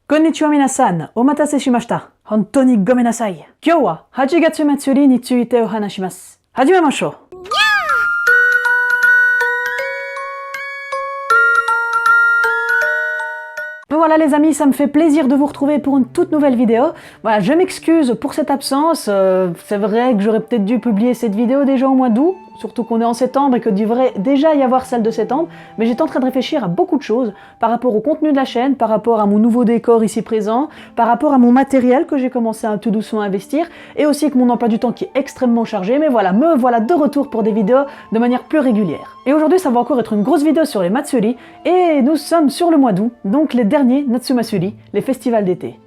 Konnichiwa minasan, omatase shimashita. Hontou ni gomenasai. Kyou wa Hachigatsu Matsuri ni tsuite o hanashimasu. Hajimemashou. Voilà les amis, ça me fait plaisir de vous retrouver pour une toute nouvelle vidéo. Voilà, je m'excuse pour cette absence. C'est vrai que j'aurais peut-être dû publier cette vidéo déjà au mois d'août, surtout qu'on est en septembre et que devrait déjà y avoir celle de septembre, mais j'étais en train de réfléchir à beaucoup de choses par rapport au contenu de la chaîne, par rapport à mon nouveau décor ici présent, par rapport à mon matériel que j'ai commencé à tout doucement investir, et aussi que mon emploi du temps qui est extrêmement chargé, mais voilà, me voilà de retour pour des vidéos de manière plus régulière. Et aujourd'hui, ça va encore être une grosse vidéo sur les Matsuri, et nous sommes sur le mois d'août, donc les derniers Natsumatsuri, les festivals d'été.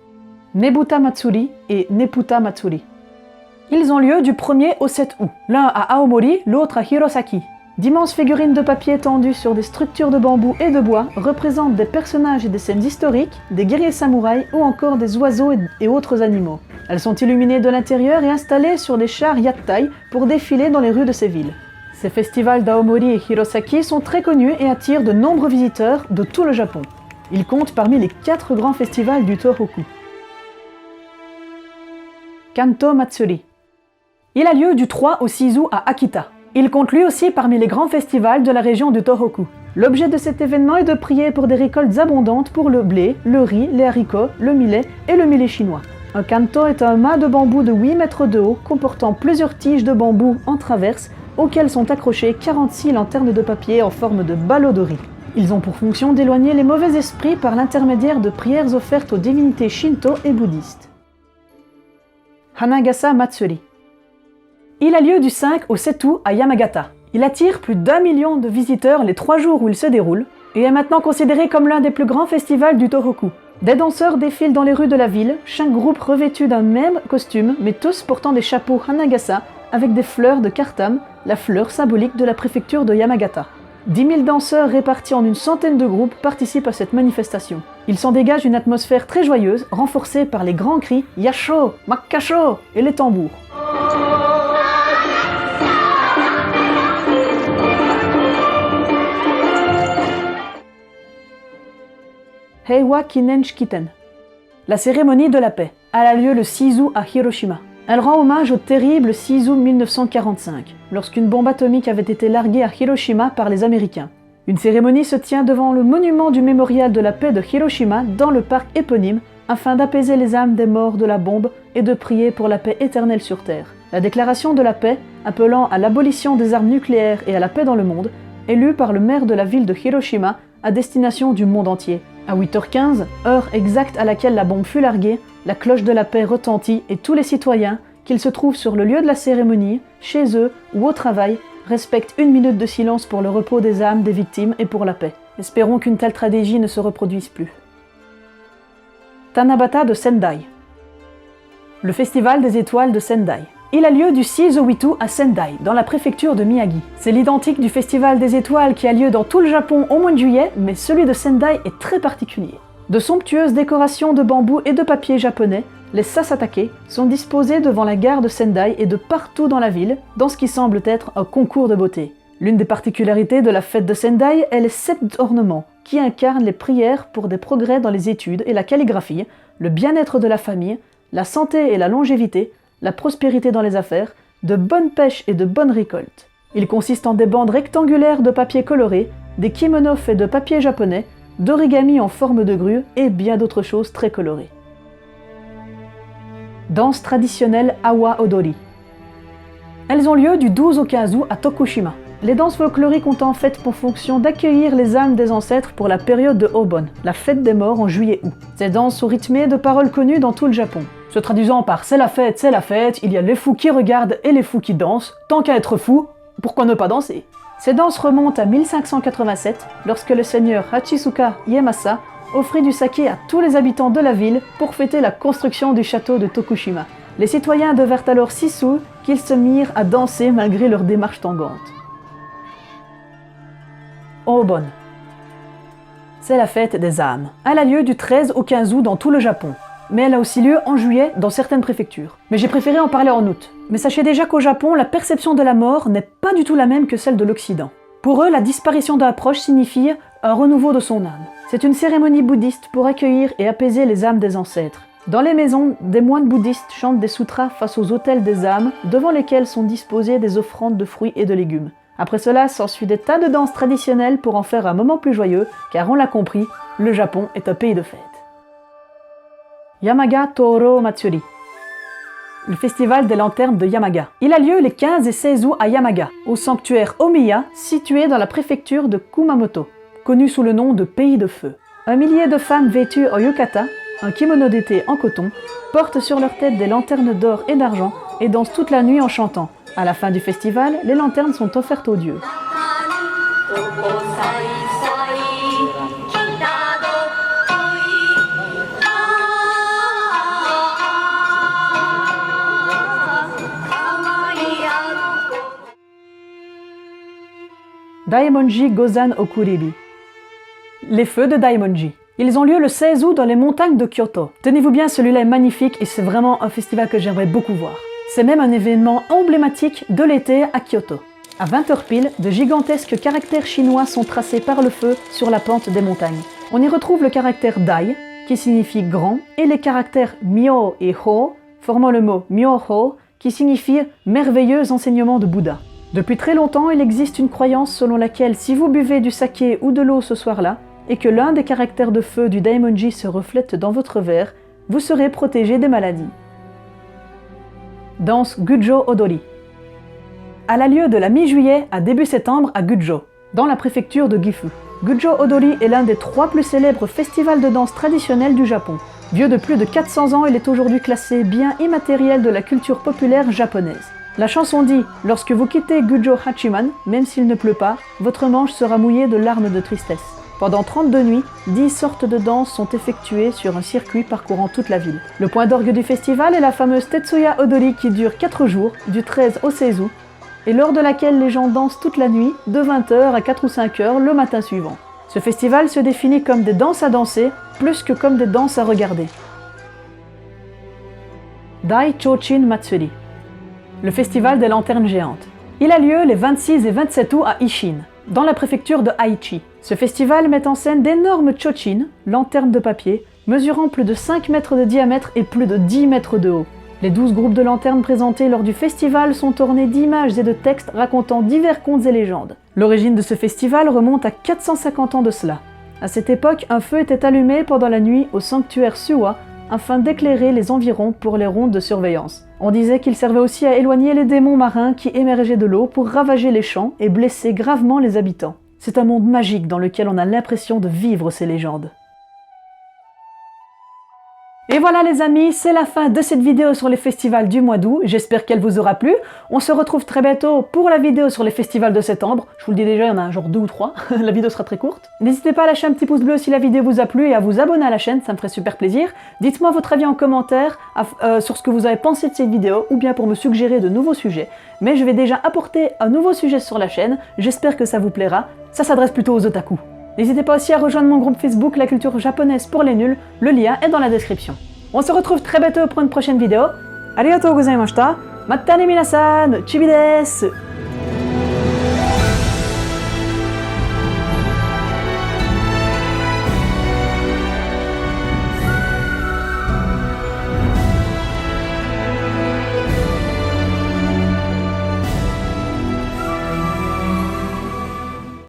Nebuta Matsuri et Neputa Matsuri. Ils ont lieu du 1er au 7 août, l'un à Aomori, l'autre à Hirosaki. D'immenses figurines de papier tendues sur des structures de bambou et de bois représentent des personnages et des scènes historiques, des guerriers samouraïs ou encore des oiseaux et autres animaux. Elles sont illuminées de l'intérieur et installées sur des chars yattai pour défiler dans les rues de ces villes. Ces festivals d'Aomori et Hirosaki sont très connus et attirent de nombreux visiteurs de tout le Japon. Ils comptent parmi les 4 grands festivals du Tohoku. Kanto Matsuri. Il a lieu du 3 au 6 août à Akita. Il compte lui aussi parmi les grands festivals de la région du Tohoku. L'objet de cet événement est de prier pour des récoltes abondantes pour le blé, le riz, les haricots, le millet et le millet chinois. Un kanto est un mât de bambou de 8 mètres de haut comportant plusieurs tiges de bambou en traverse auxquelles sont accrochées 46 lanternes de papier en forme de ballots de riz. Ils ont pour fonction d'éloigner les mauvais esprits par l'intermédiaire de prières offertes aux divinités shinto et bouddhistes. Hanagasa Matsuri. Il a lieu du 5 au 7 août à Yamagata. Il attire plus d'1 million de visiteurs les 3 jours où il se déroule et est maintenant considéré comme l'un des plus grands festivals du Tohoku. Des danseurs défilent dans les rues de la ville, chaque groupe revêtu d'un même costume, mais tous portant des chapeaux Hanagasa avec des fleurs de Kartam, la fleur symbolique de la préfecture de Yamagata. 10 000 danseurs répartis en une centaine de groupes participent à cette manifestation. Il s'en dégage une atmosphère très joyeuse, renforcée par les grands cris « Yasho »,« Makkasho » et les tambours. Heiwa Kinen Shikiten. La cérémonie de la paix. Elle a lieu le 6 août à Hiroshima. Elle rend hommage au terrible 6 août 1945, lorsqu'une bombe atomique avait été larguée à Hiroshima par les Américains. Une cérémonie se tient devant le monument du mémorial de la paix de Hiroshima, dans le parc éponyme, afin d'apaiser les âmes des morts de la bombe et de prier pour la paix éternelle sur Terre. La déclaration de la paix, appelant à l'abolition des armes nucléaires et à la paix dans le monde, est lue par le maire de la ville de Hiroshima à destination du monde entier. À 8h15, heure exacte à laquelle la bombe fut larguée, la cloche de la paix retentit et tous les citoyens, qu'ils se trouvent sur le lieu de la cérémonie, chez eux ou au travail, respectent 1 minute de silence pour le repos des âmes des victimes et pour la paix. Espérons qu'une telle tragédie ne se reproduise plus. Tanabata de Sendai. Le festival des étoiles de Sendai. Il a lieu du 6 au 8 août à Sendai, dans la préfecture de Miyagi. C'est l'identique du festival des étoiles qui a lieu dans tout le Japon au mois de juillet, mais celui de Sendai est très particulier. De somptueuses décorations de bambou et de papier japonais, les sasatake sont disposés devant la gare de Sendai et de partout dans la ville, dans ce qui semble être un concours de beauté. L'une des particularités de la fête de Sendai est les 7 ornements, qui incarnent les prières pour des progrès dans les études et la calligraphie, le bien-être de la famille, la santé et la longévité, la prospérité dans les affaires, de bonnes pêches et de bonnes récoltes. Il consiste en des bandes rectangulaires de papier coloré, des kimonos faits de papier japonais, d'origami en forme de grue et bien d'autres choses très colorées. Danse traditionnelle Awa Odori. Elles ont lieu du 12 au 15 août à Tokushima. Les danses folkloriques ont en fait pour fonction d'accueillir les âmes des ancêtres pour la période de Obon, la fête des morts en juillet-août. Ces danses sont rythmées de paroles connues dans tout le Japon, se traduisant par « c'est la fête, il y a les fous qui regardent et les fous qui dansent, tant qu'à être fou, pourquoi ne pas danser ?» Ces danses remontent à 1587, lorsque le seigneur Hachisuka Iemasa offrit du saké à tous les habitants de la ville pour fêter la construction du château de Tokushima. Les citoyens devinrent alors si saouls qu'ils se mirent à danser malgré leur démarche tangente. Obon. C'est la fête des âmes. Elle a lieu du 13 au 15 août dans tout le Japon, mais elle a aussi lieu en juillet dans certaines préfectures. Mais j'ai préféré en parler en août. Mais sachez déjà qu'au Japon, la perception de la mort n'est pas du tout la même que celle de l'Occident. Pour eux, la disparition d'un proche signifie un renouveau de son âme. C'est une cérémonie bouddhiste pour accueillir et apaiser les âmes des ancêtres. Dans les maisons, des moines bouddhistes chantent des sutras face aux autels des âmes, devant lesquels sont disposées des offrandes de fruits et de légumes. Après cela, s'ensuit des tas de danses traditionnelles pour en faire un moment plus joyeux, car on l'a compris, le Japon est un pays de fêtes. Yamaga Toro Matsuri. Le festival des lanternes de Yamaga. Il a lieu les 15 et 16 août à Yamaga, au sanctuaire Omiya, situé dans la préfecture de Kumamoto, connu sous le nom de Pays de Feu. Un millier de femmes vêtues en yukata, un kimono d'été en coton, portent sur leur tête des lanternes d'or et d'argent et dansent toute la nuit en chantant. À la fin du festival, les lanternes sont offertes aux dieux. Daimonji Gozan Okuribi. Les feux de Daimonji. Ils ont lieu le 16 août dans les montagnes de Kyoto. Tenez-vous bien, celui-là est magnifique et c'est vraiment un festival que j'aimerais beaucoup voir. C'est même un événement emblématique de l'été à Kyoto. À 20h pile, de gigantesques caractères chinois sont tracés par le feu sur la pente des montagnes. On y retrouve le caractère Dai, qui signifie grand, et les caractères Myo et Ho, formant le mot Myoho, qui signifie merveilleux enseignement de Bouddha. Depuis très longtemps, il existe une croyance selon laquelle si vous buvez du saké ou de l'eau ce soir-là, et que l'un des caractères de feu du Daimonji se reflète dans votre verre, vous serez protégé des maladies. Danse Gujo Odori. Elle a lieu de la mi-juillet à début septembre à Gujo, dans la préfecture de Gifu. Gujo Odori est l'un des 3 plus célèbres festivals de danse traditionnels du Japon. Vieux de plus de 400 ans, il est aujourd'hui classé bien immatériel de la culture populaire japonaise. La chanson dit « Lorsque vous quittez Gujo Hachiman, même s'il ne pleut pas, votre manche sera mouillée de larmes de tristesse. » Pendant 32 nuits, 10 sortes de danses sont effectuées sur un circuit parcourant toute la ville. Le point d'orgue du festival est la fameuse Tetsuya Odori qui dure 4 jours, du 13 au 16 août, et lors de laquelle les gens dansent toute la nuit, de 20h à 4 ou 5h le matin suivant. Ce festival se définit comme des danses à danser, plus que comme des danses à regarder. Dai Chochin Matsuri. Le festival des lanternes géantes. Il a lieu les 26 et 27 août à Ishin, dans la préfecture de Aichi. Ce festival met en scène d'énormes chochin, lanternes de papier, mesurant plus de 5 mètres de diamètre et plus de 10 mètres de haut. Les 12 groupes de lanternes présentés lors du festival sont ornés d'images et de textes racontant divers contes et légendes. L'origine de ce festival remonte à 450 ans de cela. À cette époque, un feu était allumé pendant la nuit au sanctuaire Suwa afin d'éclairer les environs pour les rondes de surveillance. On disait qu'il servait aussi à éloigner les démons marins qui émergeaient de l'eau pour ravager les champs et blesser gravement les habitants. C'est un monde magique dans lequel on a l'impression de vivre ces légendes. Et voilà les amis, c'est la fin de cette vidéo sur les festivals du mois d'août. J'espère qu'elle vous aura plu. On se retrouve très bientôt pour la vidéo sur les festivals de septembre. Je vous le dis déjà, il y en a genre 2 ou 3. La vidéo sera très courte. N'hésitez pas à lâcher un petit pouce bleu si la vidéo vous a plu et à vous abonner à la chaîne, ça me ferait super plaisir. Dites-moi votre avis en commentaire sur ce que vous avez pensé de cette vidéo ou bien pour me suggérer de nouveaux sujets. Mais je vais déjà apporter un nouveau sujet sur la chaîne. J'espère que ça vous plaira. Ça s'adresse plutôt aux otaku. N'hésitez pas aussi à rejoindre mon groupe Facebook La Culture Japonaise pour les nuls, le lien est dans la description. On se retrouve très bientôt pour une prochaine vidéo. Arigatou gozaimashita. Mata ne minasan, chibi desu.